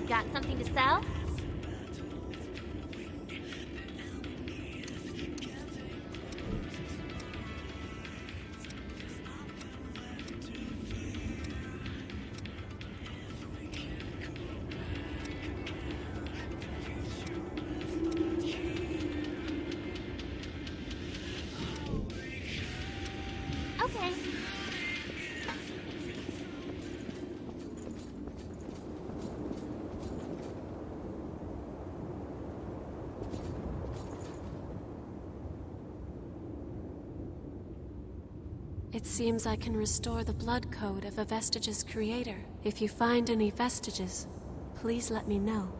Got something to sell? Okay. It seems I can restore the blood code of a Vestige's creator. If you find any Vestiges, please let me know.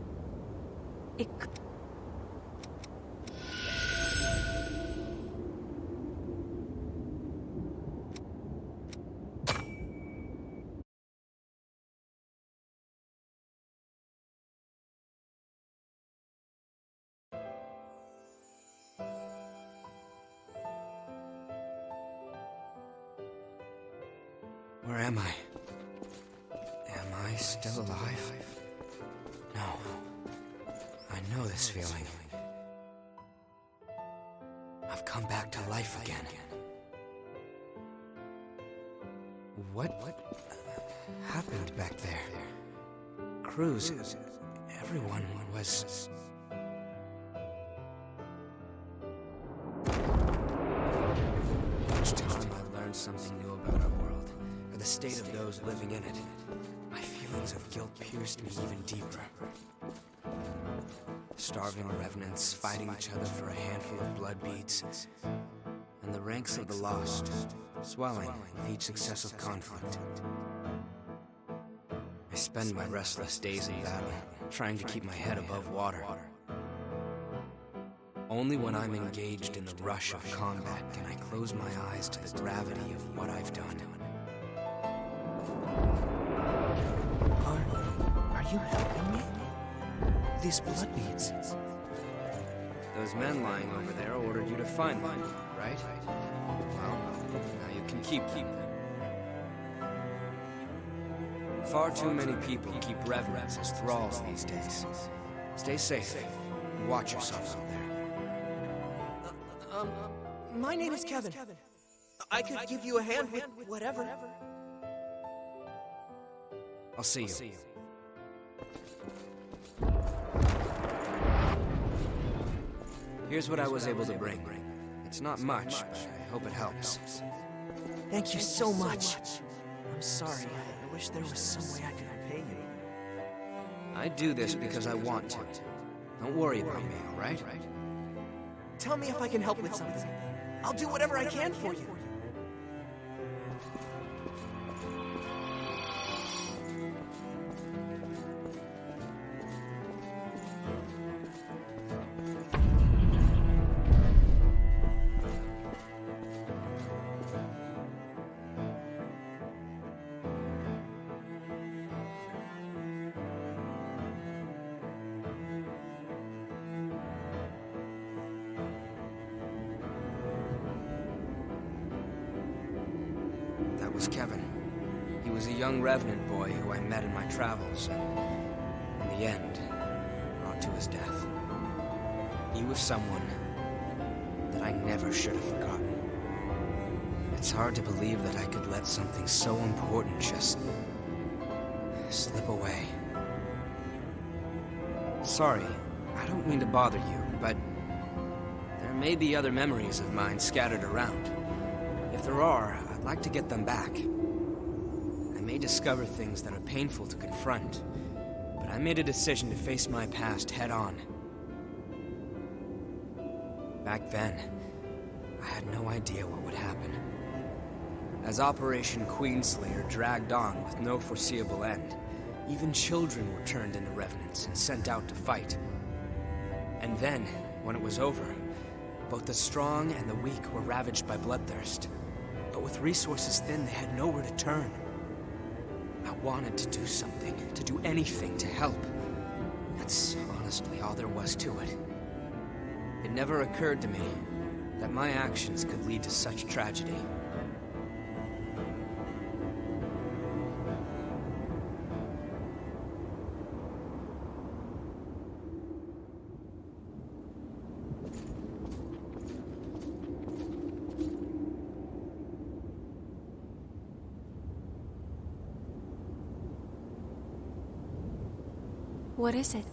Where am I? Am I still alive? No. I know this feeling. I've come back to life again. What happened back there? Cruz, everyone was... Each time I learned something new about our world, or the state of those living in it, my feelings of guilt pierced me even deeper. Starving revenants fighting each other for a handful of blood beads, and the ranks of the lost swelling with each successive conflict. I spend my restless days in battle, trying to keep my head above water. Only when I'm engaged in the rush of combat can I close my eyes to the gravity of what I've done. Are you helping me? These blood beads. Those men lying over there ordered you to find them, right? Well, now you can keep them. Far too many people keep revenants as thralls these days. Stay safe. And watch yourself out there. My name is Kevin. I could give you a hand with whatever. I'll see you. Here's what I was able to bring. It's not much, but I hope it helps. Thank you so much. I'm sorry. I wish there was some way I could repay you. I do this because I want to. Don't worry about me, all right? Tell me if I can help with something. I'll do whatever I can for you. That was Kevin. He was a young Revenant boy who I met in my travels, and in the end, brought to his death. He was someone that I never should have forgotten. It's hard to believe that I could let something so important just slip away. Sorry, I don't mean to bother you, but there may be other memories of mine scattered around. If there are, I'd like to get them back. I may discover things that are painful to confront, but I made a decision to face my past head-on. Back then, I had no idea what would happen. As Operation Queenslayer dragged on with no foreseeable end, even children were turned into revenants and sent out to fight. And then, when it was over, both the strong and the weak were ravaged by bloodthirst. But with resources thin, they had nowhere to turn. I wanted to do something, to do anything to help. That's honestly all there was to it. It never occurred to me that my actions could lead to such tragedy. What is it?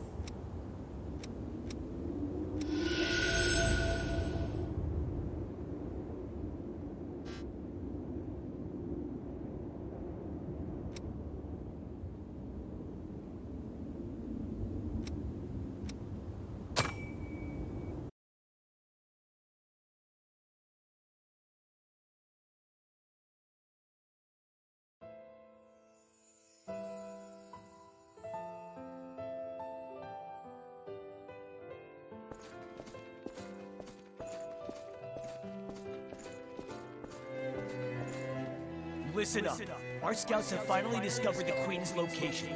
Listen up. Our scouts have finally discovered the Queen's location.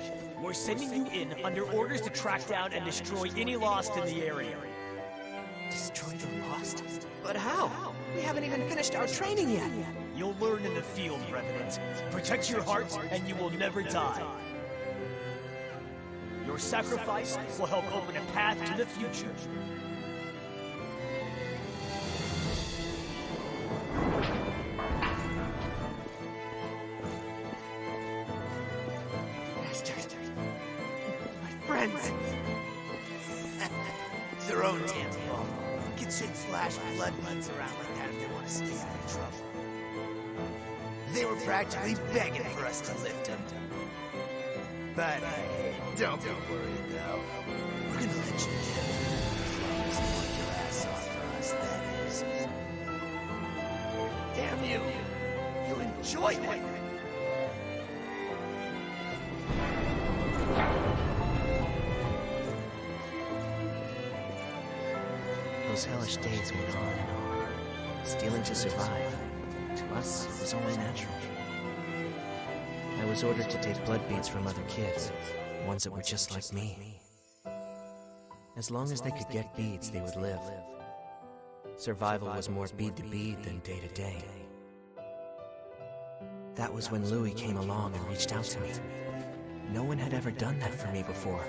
We're sending you in under orders to track down and destroy any Lost in the area. Destroy the Lost? But how? We haven't even finished our training yet. You'll learn in the field, Revenant. Protect your heart, and you will never die. Your sacrifice will help open a path to the future. Bastard. My friends. It's their own damn fault. Kids shouldn't flash bloodlines around like that if they want to stay out of trouble. They were practically begging for us to lift them. But don't be worried, though. We're gonna let you live. As long as you work your ass off for us, that is. Damn you! You enjoy that! Those hellish days went on and on. Stealing to survive. To us, it was only natural. I was ordered to take blood beads from other kids, ones that were just like me. As long as they could get beads, they would live. Survival was more bead to bead than day to day. That was when Louis came along and reached out to me. No one had ever done that for me before.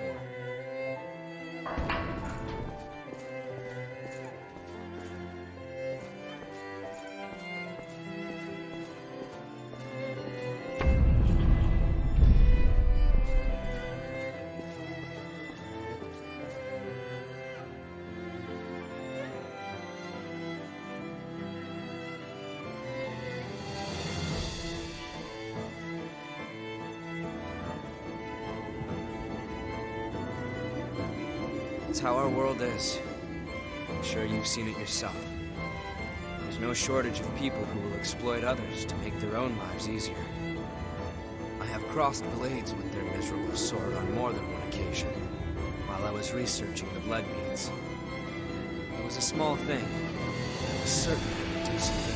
It's how our world is. I'm sure you've seen it yourself. There's no shortage of people who will exploit others to make their own lives easier. I have crossed blades with their miserable sort on more than one occasion, while I was researching the blood beads. It was a small thing, but it was certain it would do some good.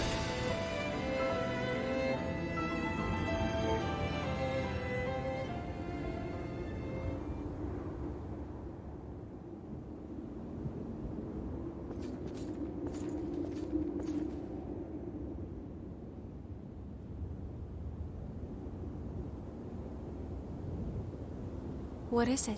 What is it?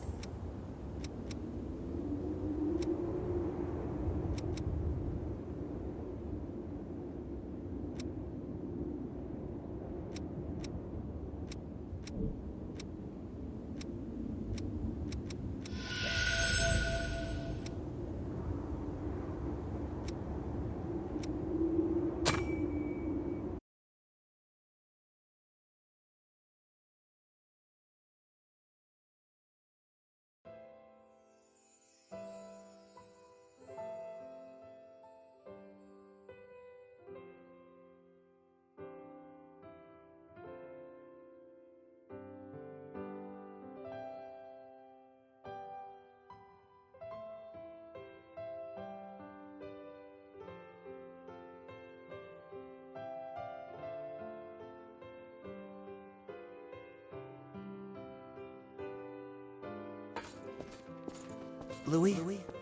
Louis,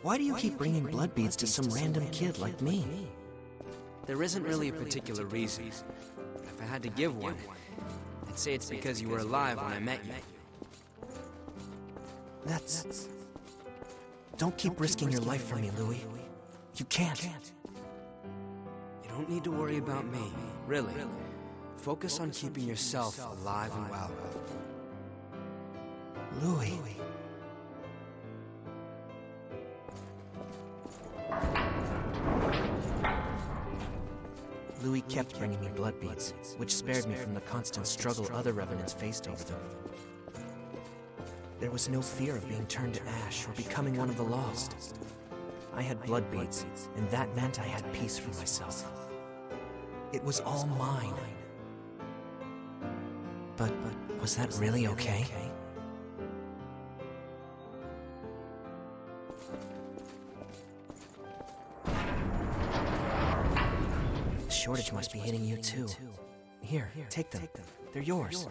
why do you keep bringing blood beads to some random kid like me? There isn't really a particular reason. But if I had to give one, I'd say it's because you were alive when I met you. That's... Don't keep risking your life for me, Louis. You can't. You don't need to worry about me, really. Focus on keeping yourself alive and well. Louis, Louis kept bringing me blood beads, which spared me from the constant struggle other revenants faced over them. There was no fear of being turned to ash or becoming one of the lost. I had blood beads, and that meant I had peace for myself. It was all mine. But was that really okay? The shortage must be hitting you too. Here, take them. They're yours.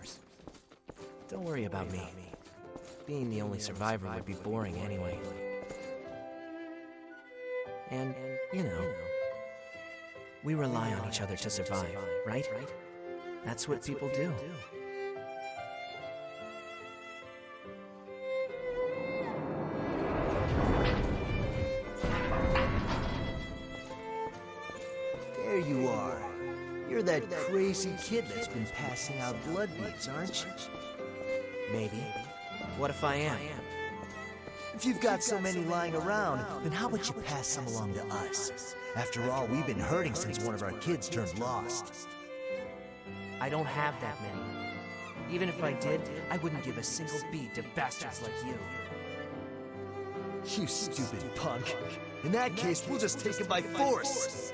Don't worry about me. Being the only survivor would be boring anyway. And, you know, we rely on each other to survive, right? That's what people do. There you are. You're that crazy kid that's been passing out blood beads, aren't you? Maybe. What if I am? If you've got so many lying around, then how about you pass some along to us? After all, we've been hurting since one of our kids turned lost. I don't have that many. Even if I did, I wouldn't give a single bead to bastards like you. You stupid punk. In that case, we'll just take him by force.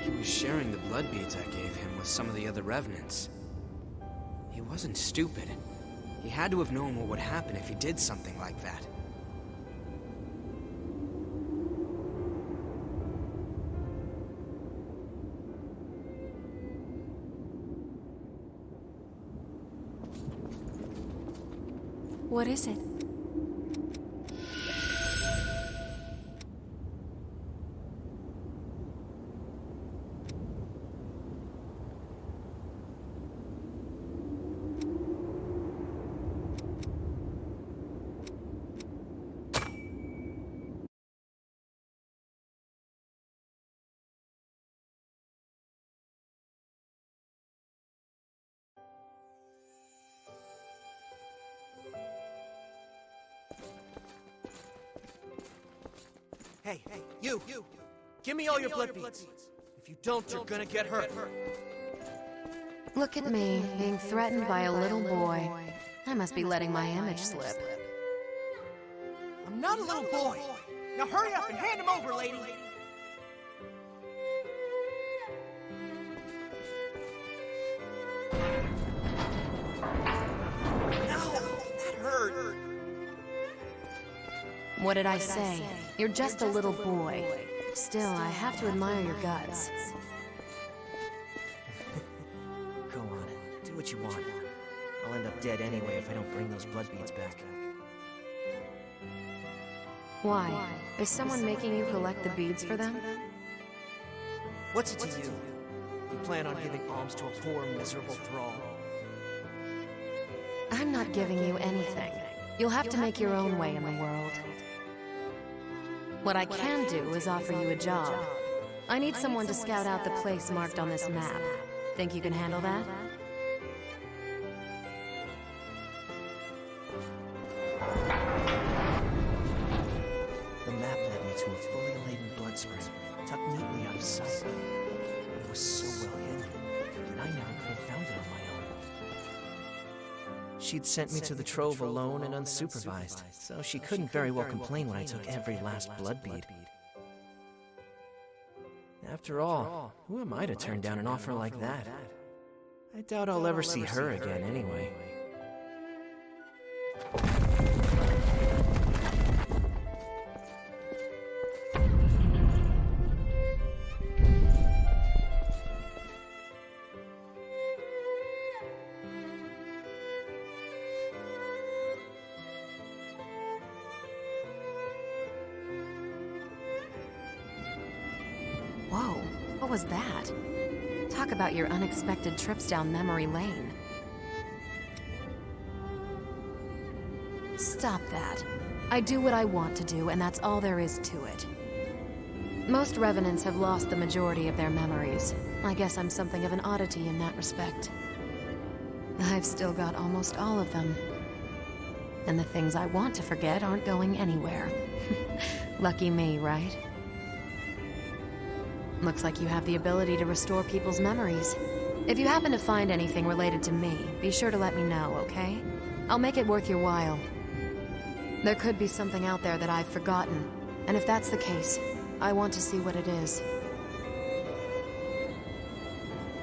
He was sharing the blood beads I gave him with some of the other revenants. He wasn't stupid. He had to have known what would happen if he did something like that. What is it? Hey, you! Give me all your blood beads. If you don't, you're gonna get hurt. Look at me, being threatened by a little boy. I must be letting my image slip. I'm not a little boy. Now hurry up and hand him over, lady. What did I say? You're just a little boy. Still, I have to admire your guts. Go on, do what you want. I'll end up dead anyway if I don't bring those blood beads back. Why? Is someone making you collect the beads for them? What's it to you? You plan on giving alms to a poor, miserable thrall? I'm not giving you anything. You'll have to make your own way in the world. What I can do is offer you a job. I need someone to scout out the place marked on this map. Think you can handle that? The map led me to a fully laden blood spring, tucked neatly out of sight. It was so well hidden that I never could have found it on my own. She'd sent me to the Trove alone and unsupervised, so she couldn't very well complain when I took every last blood bead. After all, who am I to turn down an offer like that? I doubt I'll ever see her again anyway. Whoa, what was that? Talk about your unexpected trips down memory lane. Stop that. I do what I want to do, and that's all there is to it. Most Revenants have lost the majority of their memories. I guess I'm something of an oddity in that respect. I've still got almost all of them. And the things I want to forget aren't going anywhere. Lucky me, right? Looks like you have the ability to restore people's memories. If you happen to find anything related to me, be sure to let me know, okay? I'll make it worth your while. There could be something out there that I've forgotten, and if that's the case, I want to see what it is.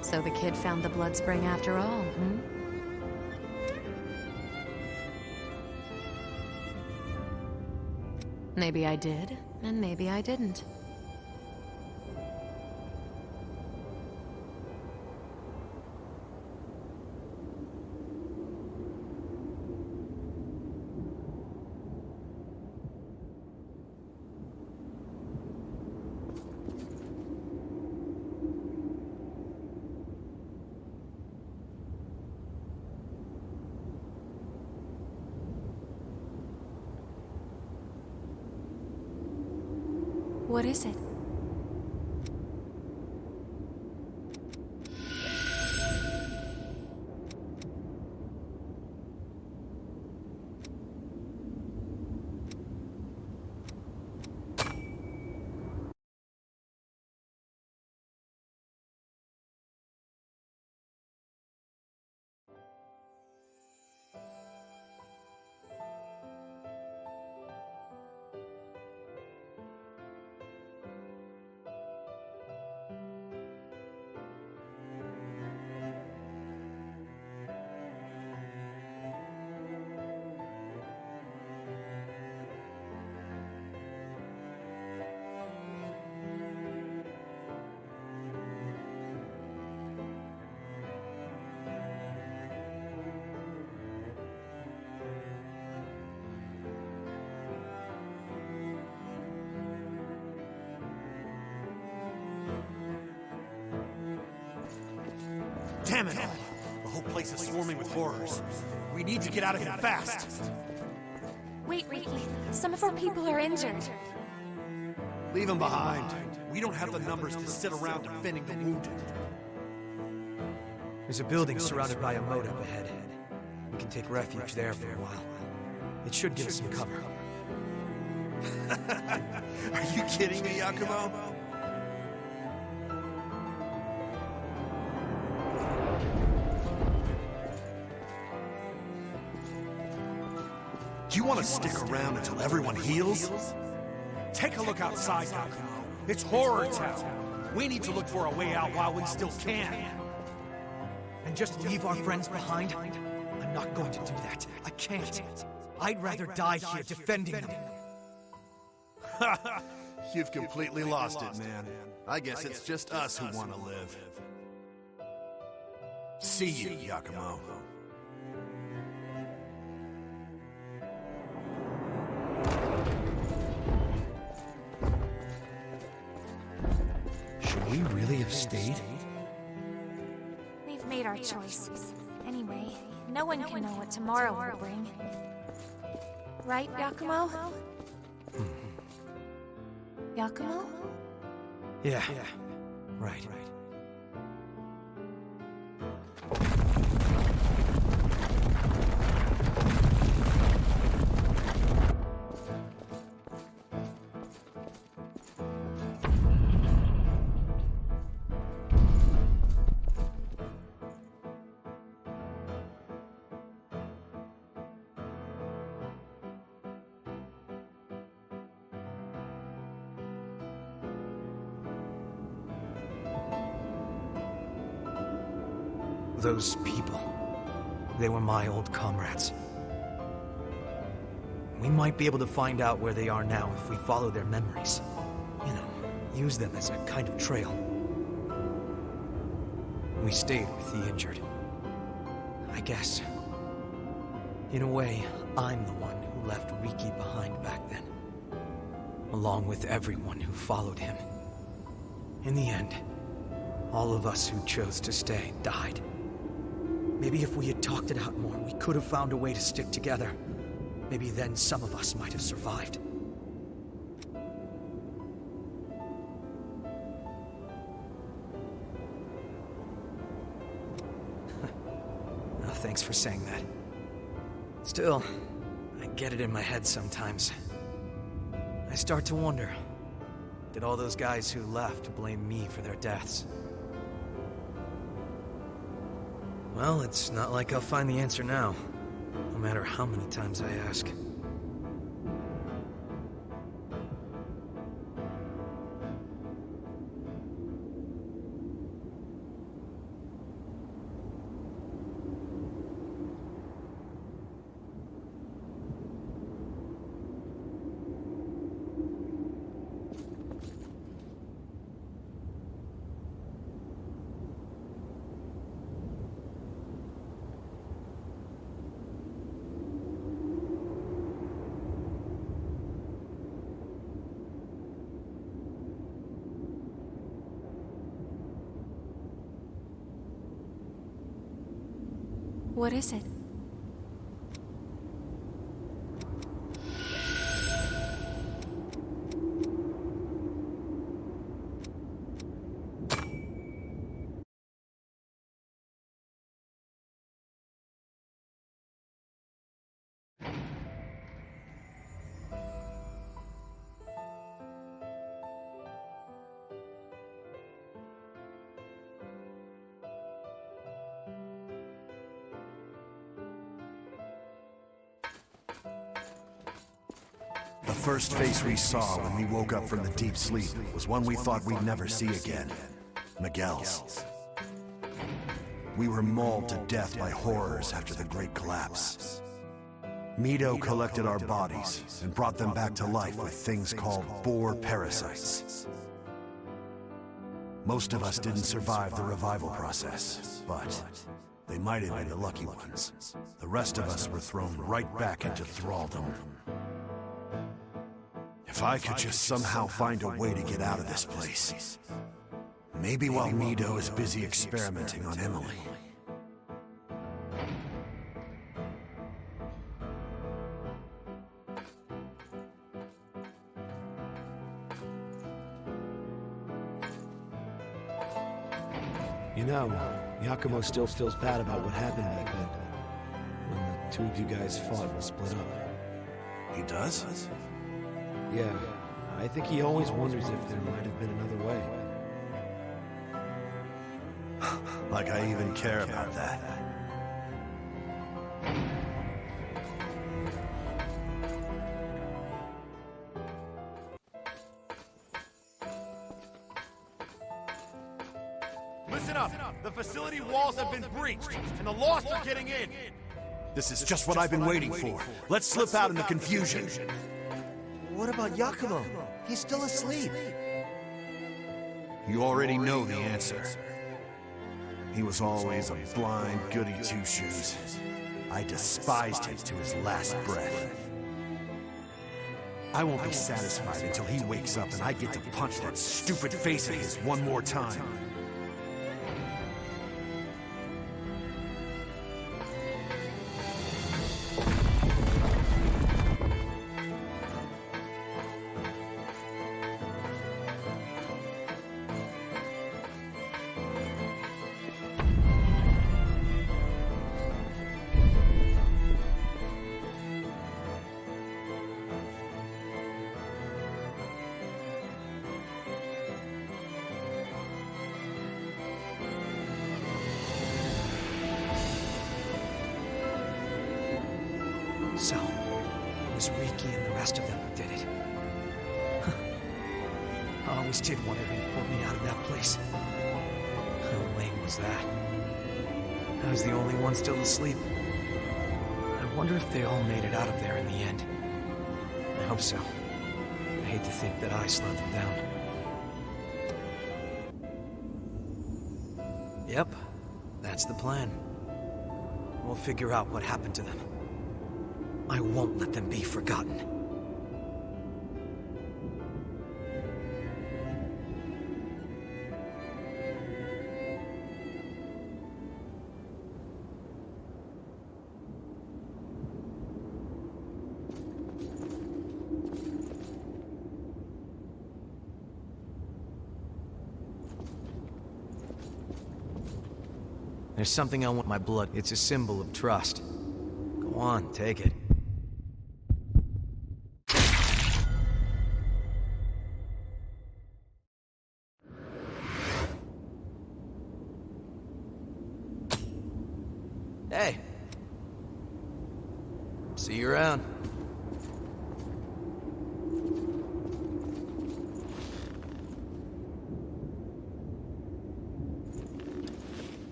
So the kid found the blood spring after all, hmm? Maybe I did, and maybe I didn't. What is it? Damn it all! The whole place is swarming with horrors. We need to get out of here fast! Wait, Ricky. Some of our people are injured. Leave them behind. We don't have the numbers to sit around defending the wounded. There's a building surrounded by a moat up ahead. We can take refuge there for a while. It should give us some cover. Are you kidding me, Yakumo? Do you want to stick around until everyone heals? Take a look outside, Yakumo. It's horror town. We need to look for a way out while we still can. And just leave our friends behind? I'm not going to do that. I can't. I'd rather die here defending them. You've completely lost it, man. I guess it's just us who want to live. See you, Yakumo. Should we really have stayed? We've made our choice. Anyway, no one can know what tomorrow will bring. Right, Yakumo? Yakumo? Yeah. Right. Those people, they were my old comrades. We might be able to find out where they are now if we follow their memories. You know, use them as a kind of trail. We stayed with the injured. I guess. In a way, I'm the one who left Riki behind back then. Along with everyone who followed him. In the end, all of us who chose to stay died. Maybe if we had talked it out more, we could have found a way to stick together. Maybe then some of us might have survived. Well, thanks for saying that. Still, I get it in my head sometimes. I start to wonder, did all those guys who left blame me for their deaths? Well, it's not like I'll find the answer now, no matter how many times I ask. What is it? The first face we saw when we woke up from the deep sleep was one we thought we'd never see again. Miguel's. We were mauled to death by horrors after the Great Collapse. Mido collected our bodies and brought them back to life with things called boar parasites. Most of us didn't survive the revival process, but they might have been the lucky ones. The rest of us were thrown right back into thraldom. If I could just somehow find a way to get out of this place. Maybe while Mido is busy experimenting on Emily. You know, Yakumo still feels bad about what happened back then. When the two of you guys fought and split up. He does? Yeah, I think he always wonders if there might have been another way. Like I even care about that. Listen up! The facility walls have been breached, and the Lost are getting in! This is just what I've been waiting for. Let's slip out in the confusion. What about Yakumo? He's still asleep. You already know the answer. He was always a blind goody two-shoes. I despised him to his last breath. I won't be satisfied until he wakes up and I get to punch that stupid face of his one more time. So, it was Riki and the rest of them who did it. Huh. I always did wonder who pulled me out of that place. How lame was that? I was the only one still asleep. I wonder if they all made it out of there in the end. I hope so. I hate to think that I slowed them down. Yep, that's the plan. We'll figure out what happened to them. I won't let them be forgotten. There's something I want my blood. It's a symbol of trust. Go on, take it. Hey. See you around.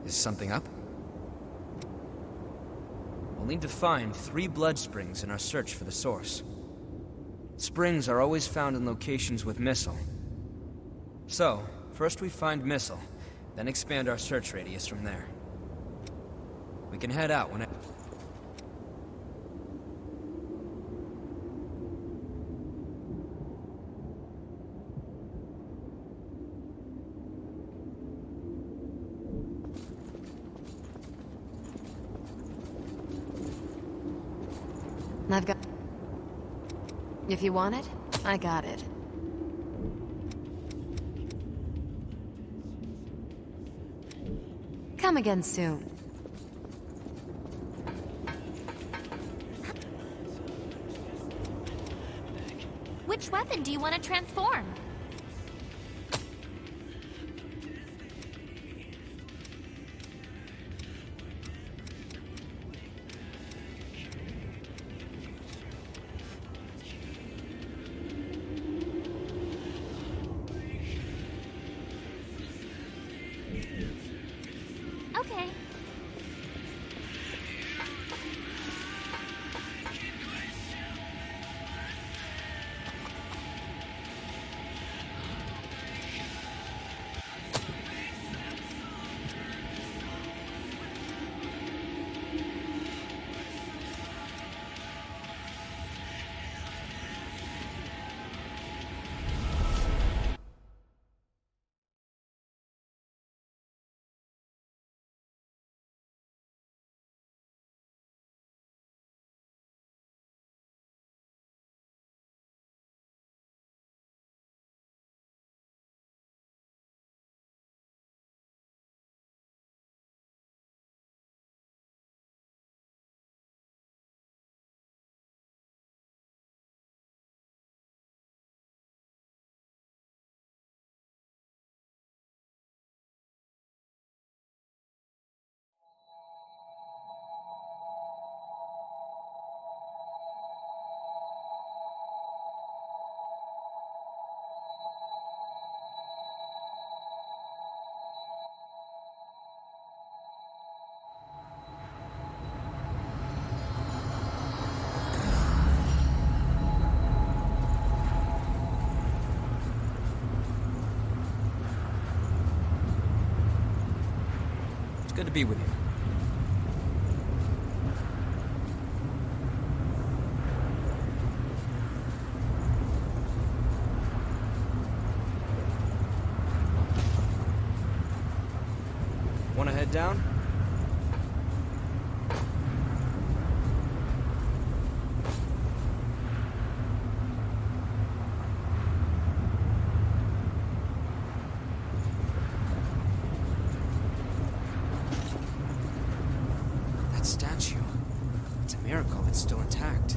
Is something up? We'll need to find 3 blood springs in our search for the source. Springs are always found in locations with Missile. So, first we find Missile, then expand our search radius from there. We can head out when it... I've got... If you want it, I got it. Come again soon. Which weapon do you want to transform? Okay. Good to be with you. Want to head down? Statue. It's a miracle it's still intact.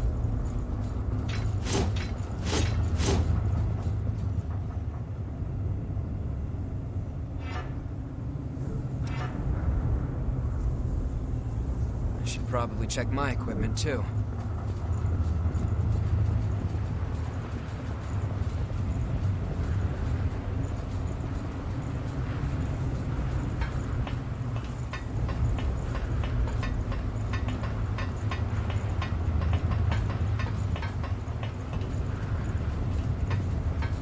I should probably check my equipment too.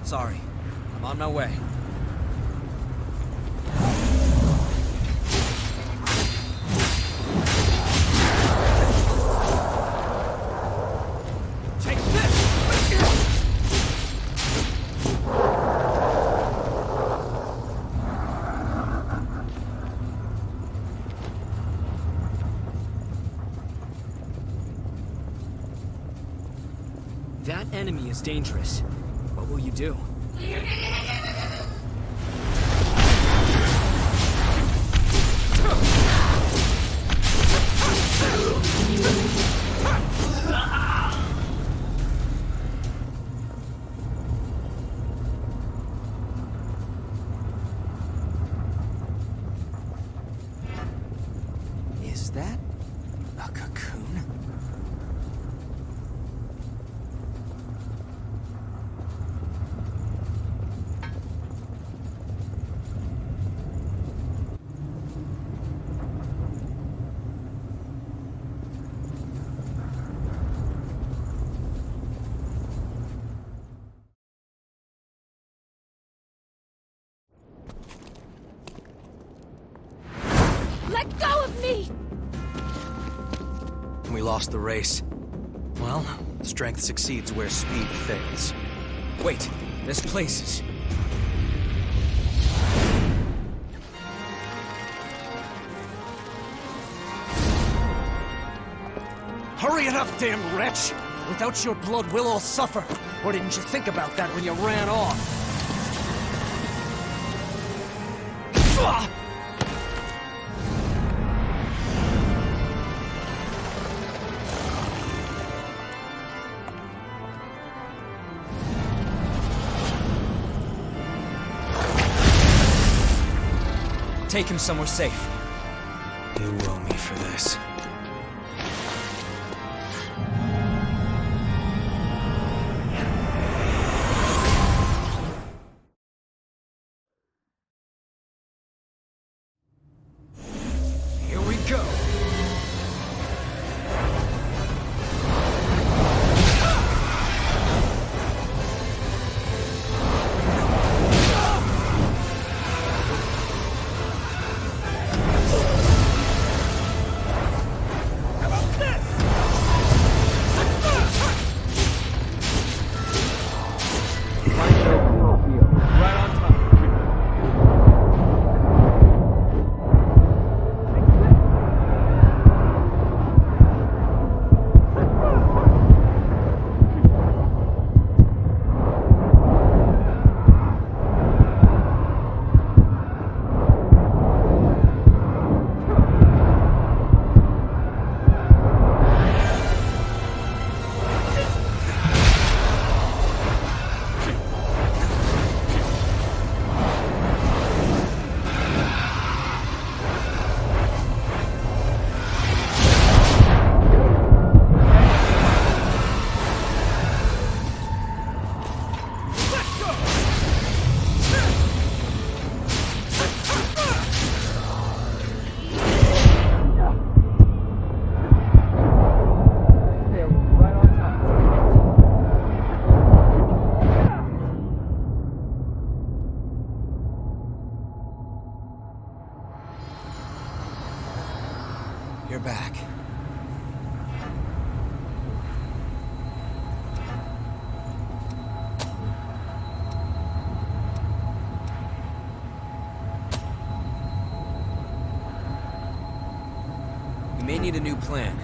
Sorry, I'm on my way. Take this! That enemy is dangerous. What will you do? Is that a cocoon? Let go of me! We lost the race. Well, strength succeeds where speed fails. Wait, this place is... Hurry it up, damn wretch! Without your blood, we'll all suffer. Or didn't you think about that when you ran off? Ah! Take him somewhere safe. You owe me for this. Here we go. You're back. We may need a new plan.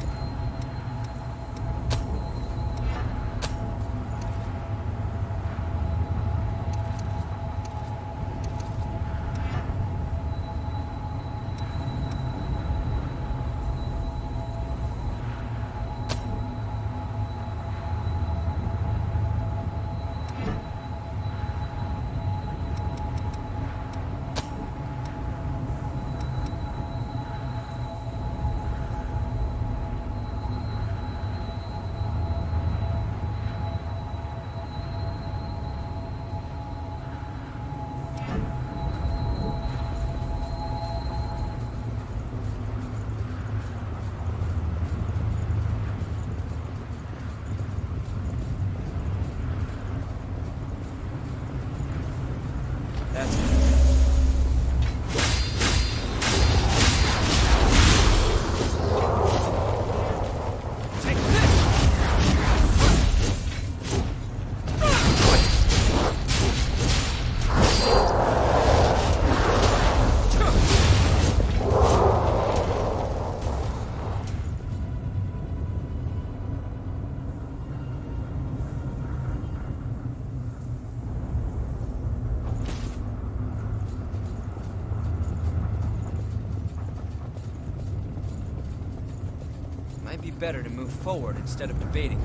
Might be better to move forward instead of debating.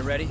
You ready?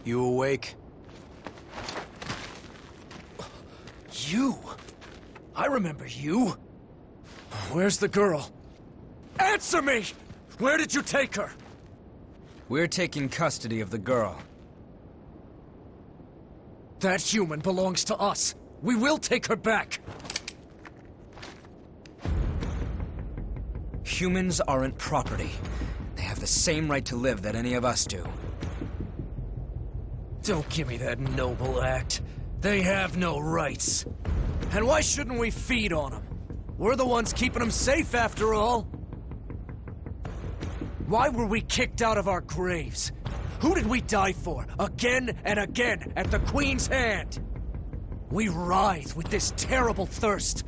You awake? You? I remember you. Where's the girl? Answer me! Where did you take her? We're taking custody of the girl. That human belongs to us. We will take her back. Humans aren't property. They have the same right to live that any of us do. Don't give me that noble act. They have no rights. And why shouldn't we feed on them? We're the ones keeping them safe, after all. Why were we kicked out of our graves? Who did we die for, again and again, at the Queen's hand? We writhe with this terrible thirst.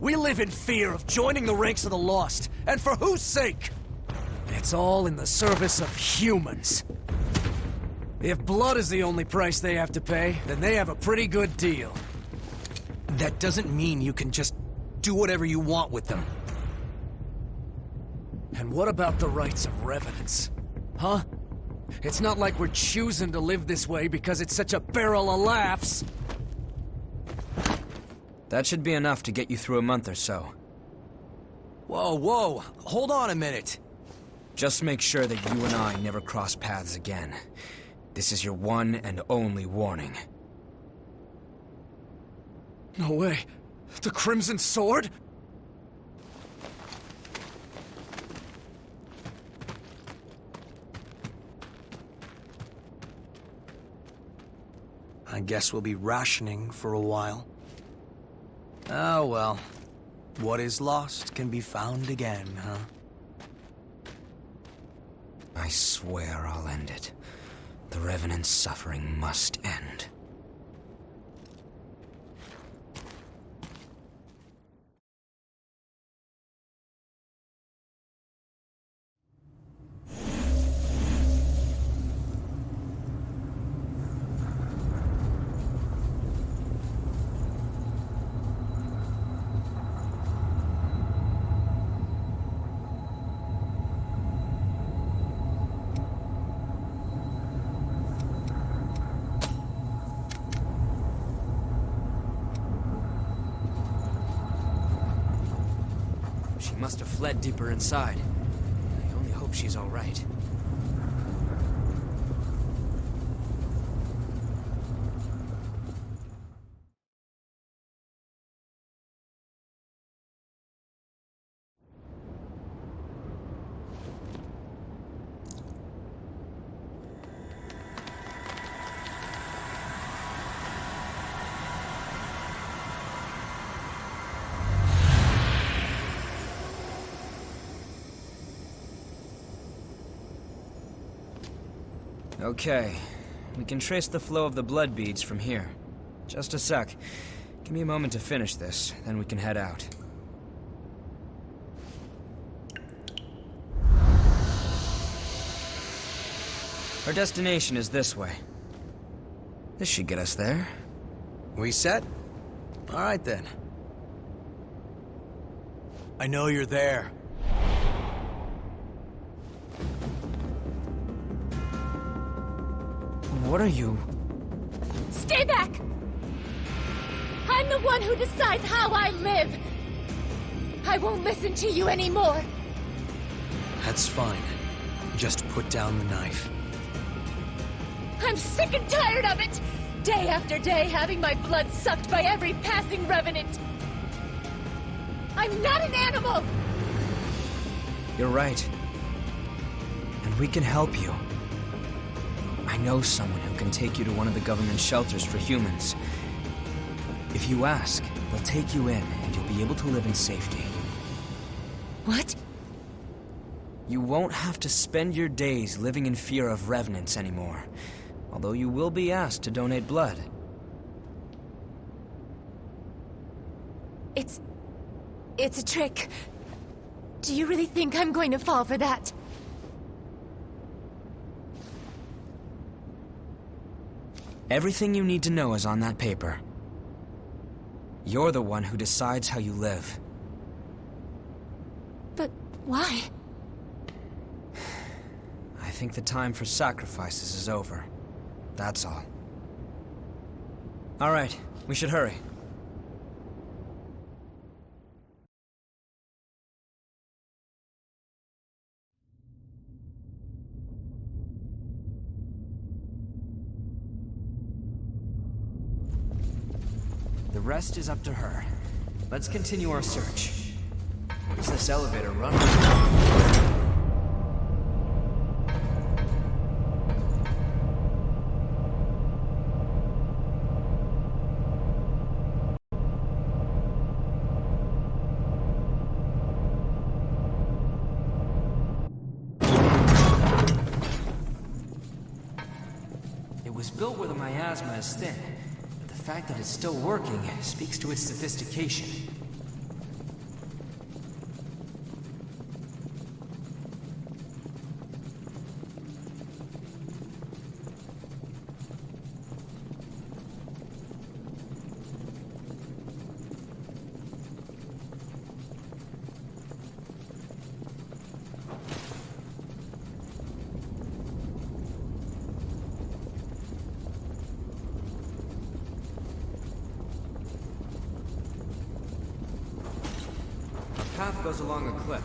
We live in fear of joining the ranks of the lost, and for whose sake? It's all in the service of humans. If blood is the only price they have to pay, then they have a pretty good deal. That doesn't mean you can just do whatever you want with them. And what about the rights of revenants? Huh? It's not like we're choosing to live this way because it's such a barrel of laughs. That should be enough to get you through a month or so. Whoa, hold on a minute. Just make sure that you and I never cross paths again. This is your one and only warning. No way. The Crimson Sword? I guess we'll be rationing for a while. Oh well. What is lost can be found again, huh? I swear I'll end it. The Revenant's suffering must end. She must have fled deeper inside. I only hope she's all right. Okay. We can trace the flow of the blood beads from here. Just a sec. Give me a moment to finish this, then we can head out. Our destination is this way. This should get us there. We set? All right then. I know you're there. What are you? Stay back! I'm the one who decides how I live! I won't listen to you anymore! That's fine. Just put down the knife. I'm sick and tired of it! Day after day having my blood sucked by every passing revenant! I'm not an animal! You're right. And we can help you. I know someone who can take you to one of the government shelters for humans. If you ask, they'll take you in, and you'll be able to live in safety. What? You won't have to spend your days living in fear of revenants anymore. Although you will be asked to donate blood. It's a trick. Do you really think I'm going to fall for that? Everything you need to know is on that paper. You're the one who decides how you live. But why? I think the time for sacrifices is over. That's all. All right, we should hurry. The rest is up to her. Let's continue our search. Where's this elevator run? It was built where the miasma is thin. The fact that it's still working speaks to its sophistication. The path goes along a cliff.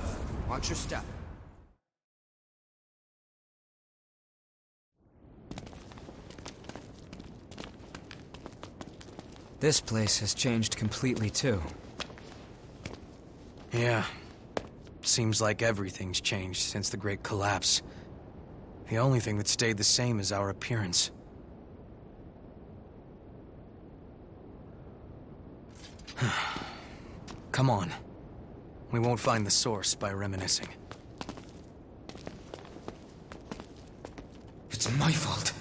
Watch your step. This place has changed completely, too. Yeah. Seems like everything's changed since the Great Collapse. The only thing that stayed the same is our appearance. Come on. We won't find the source by reminiscing. It's my fault.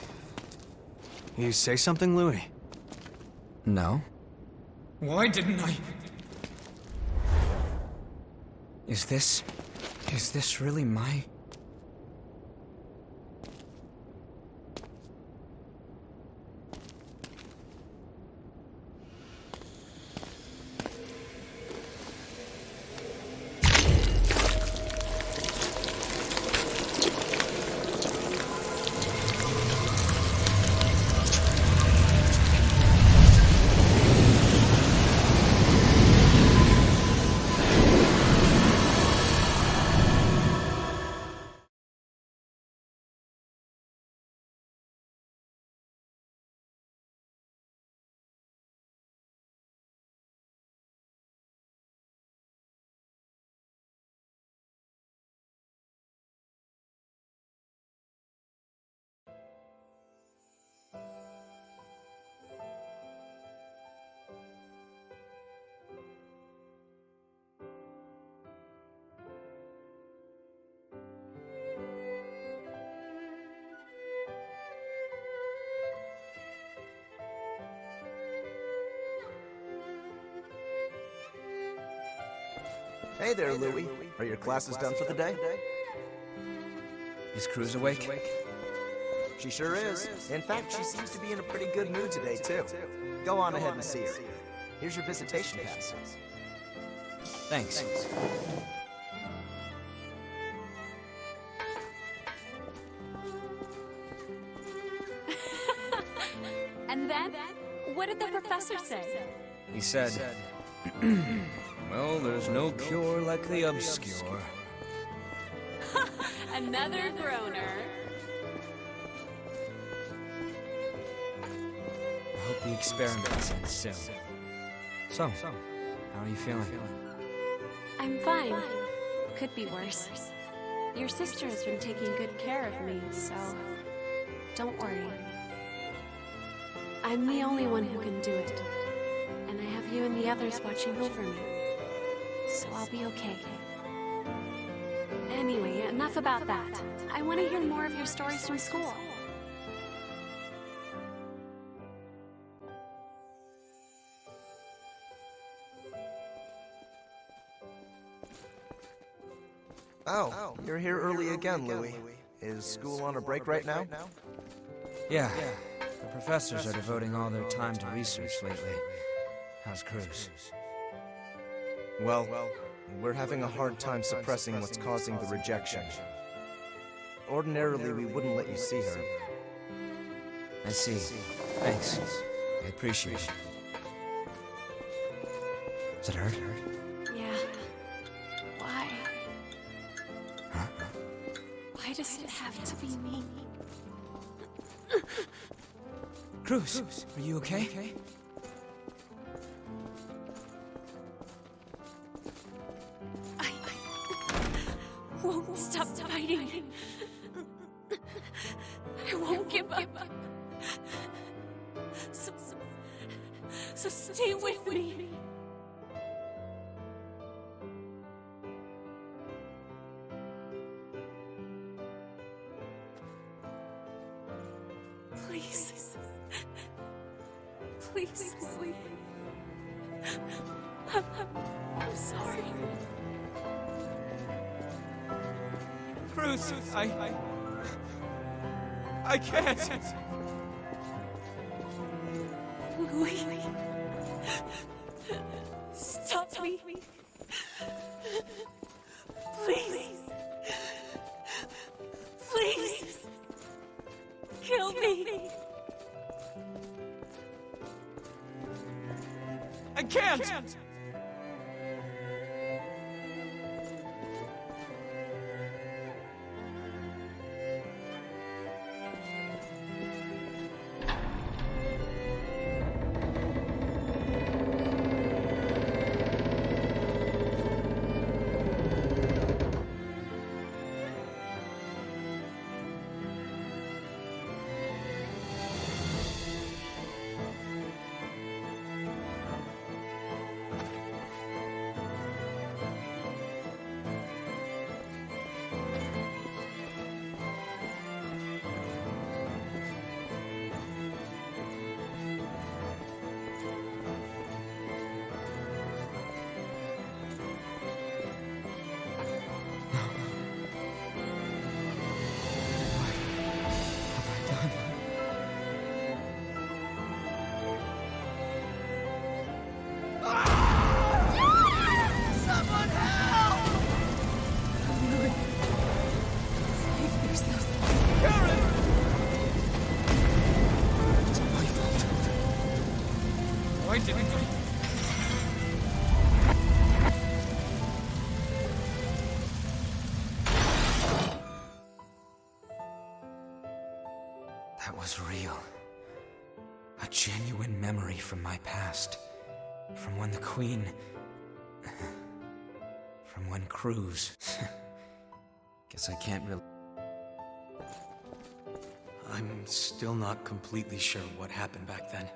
You say something, Louis? No. Why didn't I? Is this really my... Hey there, Louie. Are your classes done for the day? Is Cruz awake? She sure is. In fact, she seems to be in a pretty good mood today, too. Go on ahead and see her. Here's your visitation pass. Thanks. And then? What did the professor say? He said, well, there's no cure like the obscure. Another groaner. I hope the experiment ends soon. So, how are you feeling? I'm fine. Could be worse. Your sister has been taking good care of me, so don't worry. I'm the only one who can do it. And I have you and the others watching over me. So I'll be okay. Anyway, enough about that. I want to hear more of your stories from school. Oh, you're here early again, Louie. Is school on a break right now? Yeah. The professors are devoting all their time to research lately. How's Cruz? Well, we're having a hard time suppressing what's causing the rejection. Ordinarily, we wouldn't let you see her. I see. Thanks. I appreciate it. Does it hurt? Yeah. Why? Huh? Why does it have to be me? Cruz, are you okay? I won't stop fighting. I won't give up. So stay with me. Please. Please, Louie. I'm sorry. Cruz, I can't. Louie. Stop me. Please. Please. Kill me. I can't. Why didn't I? That was real. A genuine memory from my past. From when the Queen... From when Cruz... Guess I can't really... I'm still not completely sure what happened back then.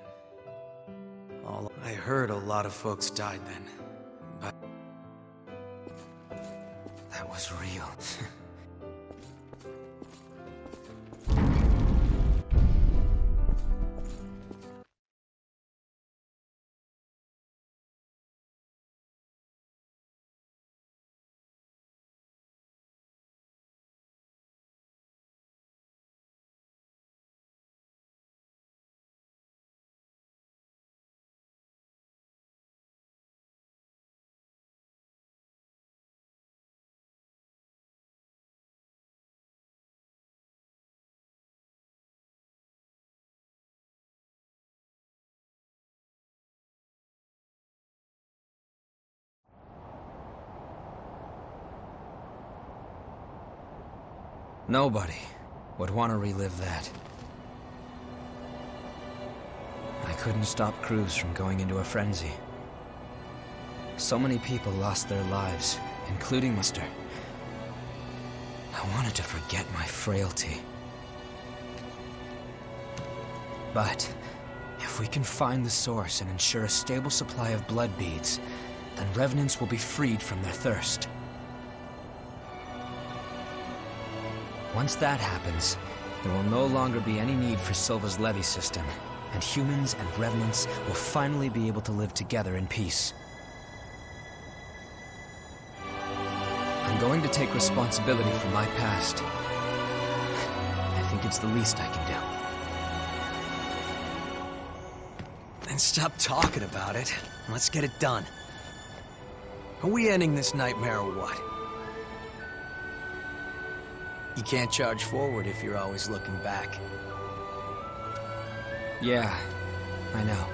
I heard a lot of folks died then, but... That was real. Nobody would want to relive that. I couldn't stop Cruz from going into a frenzy. So many people lost their lives, including Mr. I wanted to forget my frailty. But if we can find the source and ensure a stable supply of blood beads, then Revenants will be freed from their thirst. Once that happens, there will no longer be any need for Silva's levy system, and humans and Revenants will finally be able to live together in peace. I'm going to take responsibility for my past. I think it's the least I can do. Then stop talking about it. Let's get it done. Are we ending this nightmare or what? You can't charge forward if you're always looking back. Yeah, I know.